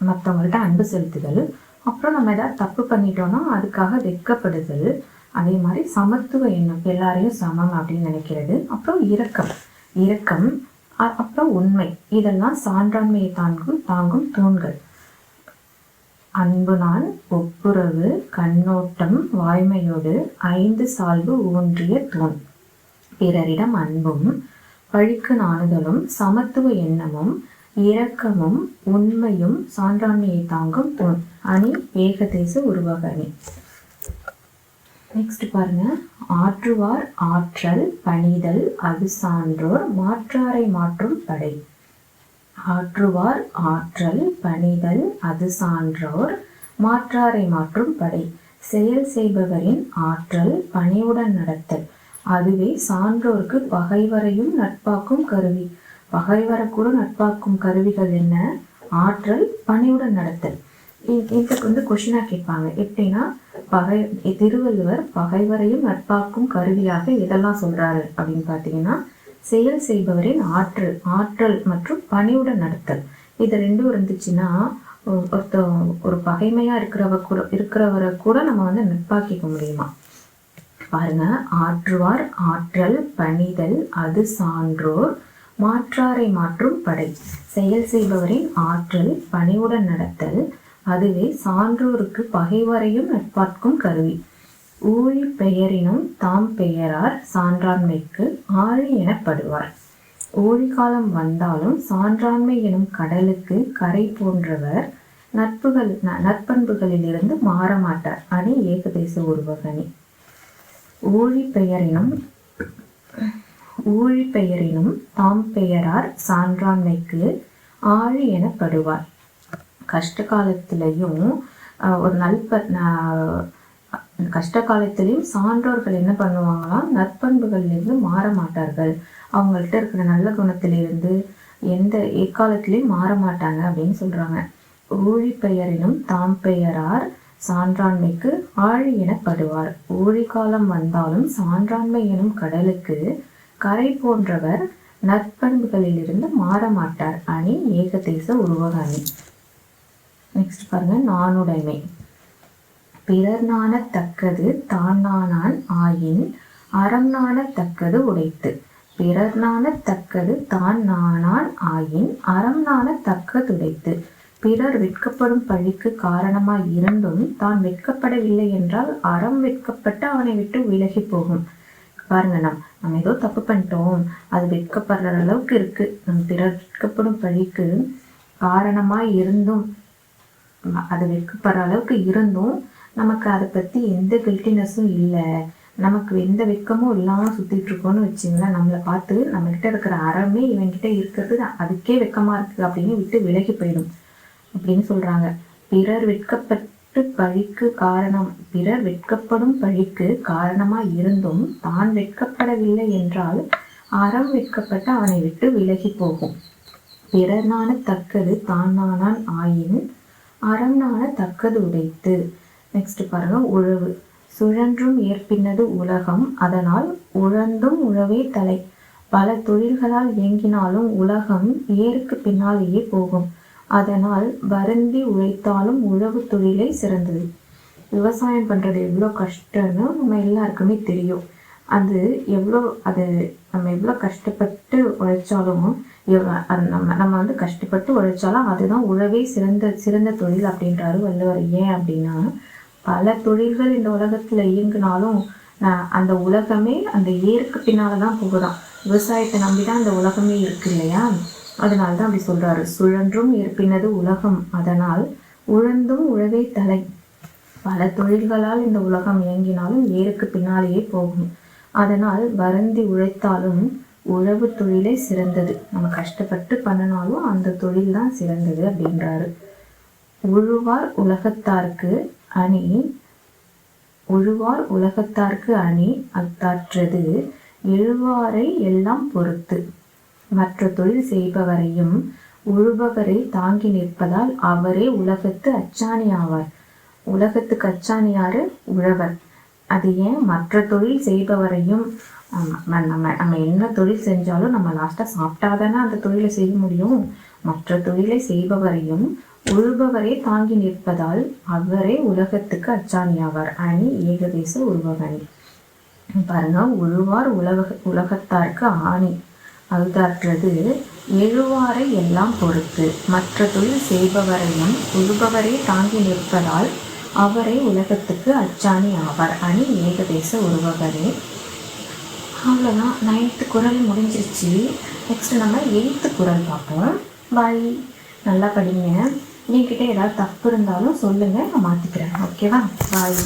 மற்றவங்கள்ட்ட அன்பு செலுத்துதல், அப்புறம் நம்ம ஏதாவது தப்பு பண்ணிட்டோம்னா அதுக்காக வெட்கப்படுதல், அதே மாதிரி சமத்துவ எண்ணம், எல்லாரையும் சமம் அப்படின்னு நினைக்கிறது, அப்புறம் இரக்கம், அப்புறம் உண்மை. இதெல்லாம் சான்றாண்மையை தாங்கும் தூண்கள். அன்பு நான் ஒப்புரவு கண்ணோட்டம் வாய்மையோடு 5 சால்பு ஊன்றிய தூண். பிறரிடம் அன்பும் பழிக்கு நாணுதலும் சமத்துவ எண்ணமும் இரக்கமும் உண்மையும் சான்றாண்மையை தாங்கும் தூண். அணி ஏகதேச உருவக அணி. நெக்ஸ்ட் பாருங்க, ஆற்றுவார் ஆற்றல் பணிதல் அது சான்றோர் மாற்றாரை மாற்றும் படை. ஆற்றுவார் ஆற்றல் பணிதல் அது சான்றோர் மாற்றாரை மாற்றும் படை. செயல் செய்பவரின் ஆற்றல் பணிவுடன் நடத்தல், அதுவே சான்றோருக்கு பகைவரையும் நட்பாக்கும் கருவி. பகைவரை கூட நட்பாக்கும் கருவிகள் என்ன? ஆற்றல், பணிவுடன் நடத்தல். இதுக்கு கொஷினாக கேட்பாங்க. எப்படின்னா, திருவள்ளுவர் பகைவரையும் நட்பாக்கும் கருவியாக இதெல்லாம் சொல்றாரு அப்படின்னு பார்த்தீங்கன்னா, செயல் செய்பவரின் ஆற்றல் மற்றும் பணிவுடன் நடத்தல், இது ரெண்டும் இருந்துச்சுன்னா ஒரு பகைமையா இருக்கிறவரை கூட நம்ம நட்பாக்கிக்க முடியுமா? பாருங்க, ஆற்றுவார் ஆற்றல் பணிதல் அது சான்றோர் மாற்றாரை மாற்றும் படை. செயல் செய்பவரின் ஆற்றல் பணிவுடன் நடத்தல், அதுவே சான்றோருக்கு பகைவரையும் நட்பாக்கும் கருவி. ஊழி பெயரினும் தாம் பெயரார் சான்றாண்மைக்கு ஆழி எனப்படுவார். ஊழிகாலம் வந்தாலும் சான்றாண்மை எனும் கடலுக்கு கரை போன்றவர் நற்பண்புகளிலிருந்து மாறமாட்டார். அணி ஏகதேச உருவகணி. ஊழி பெயரினும் தாம் பெயரார் சான்றாண்மைக்கு ஆழி எனப்படுவார். கஷ்ட காலத்திலையும் கஷ்ட காலத்திலையும் சான்றோர்கள் என்ன பண்ணுவாங்களாம்? நற்பண்புகளிலிருந்து மாற மாட்டார்கள். அவங்கள்ட்ட இருக்கிற நல்ல குணத்திலிருந்து எந்த எக்காலத்திலையும் மாற மாட்டாங்க அப்படின்னு சொல்றாங்க. ஊழி பெயரினும் தாம் பெயரார் சான்றாண்மைக்கு ஆழி எனப்படுவார். ஊழி காலம் வந்தாலும் சான்றாண்மை எனும் கடலுக்கு கரை போன்றவர் நற்பண்புகளிலிருந்து மாற மாட்டார். அணி ஏகதேச உருவக அணி. நெக்ஸ்ட் பாருங்க, நாணுடைமை. பிறர் நாணத்தக்கது தான் நாணான் ஆயின் அறம் நாணத்தக்கது உடைத்து. பிறர் நாணத்தக்கது தான் நாணான் ஆயின் அறம் நாணத்தக்கதுடைத்து. பிறர் வெட்கப்படும் பழிக்கு காரணமாய் இருந்தும் தான் வெட்கப்படவில்லை என்றால் அறம் வெட்கப்பட்டு அவனை விட்டு விலகி போகும். பாருங்க, நம்ம ஏதோ தப்பு பண்ணிட்டோம், அது வெட்கப்படுற அளவுக்கு இருக்கு, நம்ம பிறர் வெட்கப்படும் பழிக்கு காரணமாய் இருந்தும் அது வெட்கப்படுற அளவுக்கு இருந்தும் நமக்கு அதை பற்றி எந்த கில்ட்டினஸும் இல்லை, நமக்கு எந்த வெட்கமும் இல்லாமல் சுற்றிட்டு இருக்கோன்னு வச்சுங்களேன், நம்மளை பார்த்து நம்மக்கிட்ட இருக்கிற அறமே இவன்கிட்ட இருக்கிறது அதுக்கே வெட்கமாக இருக்குது அப்படின்னு விட்டு விலகி போயிடும் அப்படின்னு சொல்கிறாங்க. பிறர் வெட்கப்படும் பழிக்கு காரணமாக இருந்தும் தான் வெட்கப்படவில்லை என்றால் அறம் வெட்கப்பட்டு அவனை விட்டு விலகி போகும். பிறர் நாண தக்கது தான் நாணான் ஆயின் அறம் நாண தக்கது உடைத்து. நெக்ஸ்ட் பாருங்க, உழவு. சுழன்றும் ஏற்பினது உலகம், அதனால் உழந்தும் உழவே தலை. பல தொழில்களால் இயங்கினாலும் உலகம் ஏருக்கு பின்னாலேயே போகும், அதனால் வருந்தி உழைத்தாலும் உழவு தொழிலே சிறந்தது. விவசாயம் பண்ணுறது எவ்வளோ கஷ்டம்னு நம்ம எல்லாருக்குமே தெரியும். அது நம்ம எவ்வளோ கஷ்டப்பட்டு உழைச்சாலும் நம்ம கஷ்டப்பட்டு உழைச்சாலும் அதுதான் உழவே சிறந்த தொழில் அப்படின்றாரு வள்ளுவர். ஏன் அப்படின்னா, பல தொழில்கள் இந்த உலகத்தில் இயங்கினாலும் அந்த உலகமே அந்த ஏருக்கு பின்னால் தான் போகுதான். விவசாயத்தை நம்பி தான் அந்த உலகமே இருக்கு இல்லையா? அதனால தான் அப்படி சொல்கிறாரு. சுழன்றும் ஏற்பினது உலகம், அதனால் உழந்தும் உழவே தலை. பல தொழில்களால் இந்த உலகம் இயங்கினாலும் ஏருக்கு பின்னாலேயே போகும், அதனால் வருந்தி உழைத்தாலும் உழவு தொழிலே சிறந்தது. நம்ம கஷ்டப்பட்டு பண்ணினாலும் அந்த தொழில் தான் சிறந்தது அப்படின்றாரு. உழுவார் உலகத்தார்க்கு அணி அத்தாற்றது எழுவாரை எல்லாம் பொறுத்து. மற்ற தொழில் செய்பவரையும் உழுபவரை தாங்கி நிற்பதால் அவரே உலகத்து அச்சாணி ஆவார். உலகத்துக்கு அச்சாணி யாரு? உழவர். அது ஏன்? மற்ற தொழில் செய்பவரையும் நம்ம என்ன தொழில் செஞ்சாலும் நம்ம லாஸ்ட்டாக சாப்பிட்டாதானே அந்த தொழிலை செய்ய முடியும். மற்ற தொழிலை செய்பவரையும் உழுபவரே தாங்கி நிற்பதால் அவரே உலகத்துக்கு அச்சாணி ஆவார். அணி ஏகதேச உருவகணி. பாருங்க, உழுவார் உலகத்தார்க்கு ஆணி அகுதாற்றது எழுவாரை எல்லாம் பொறுத்து. மற்ற தொழில் செய்பவரையும் உழுபவரே தாங்கி நிற்பதால் அவரே உலகத்துக்கு அச்சாணி ஆவார். அணி ஏகதேச உருவகணி. அவ்வளோதான், 9th குறள் முடிஞ்சிருச்சு. நெக்ஸ்ட் நம்ம 8th குறள் பார்ப்போம். பாய். நல்லா படிங்க. என்கிட்ட ஏதாவது தப்பு இருந்தாலும் சொல்லுங்கள், நான் மாற்றிக்கிறேன். ஓகேவா? பாய்.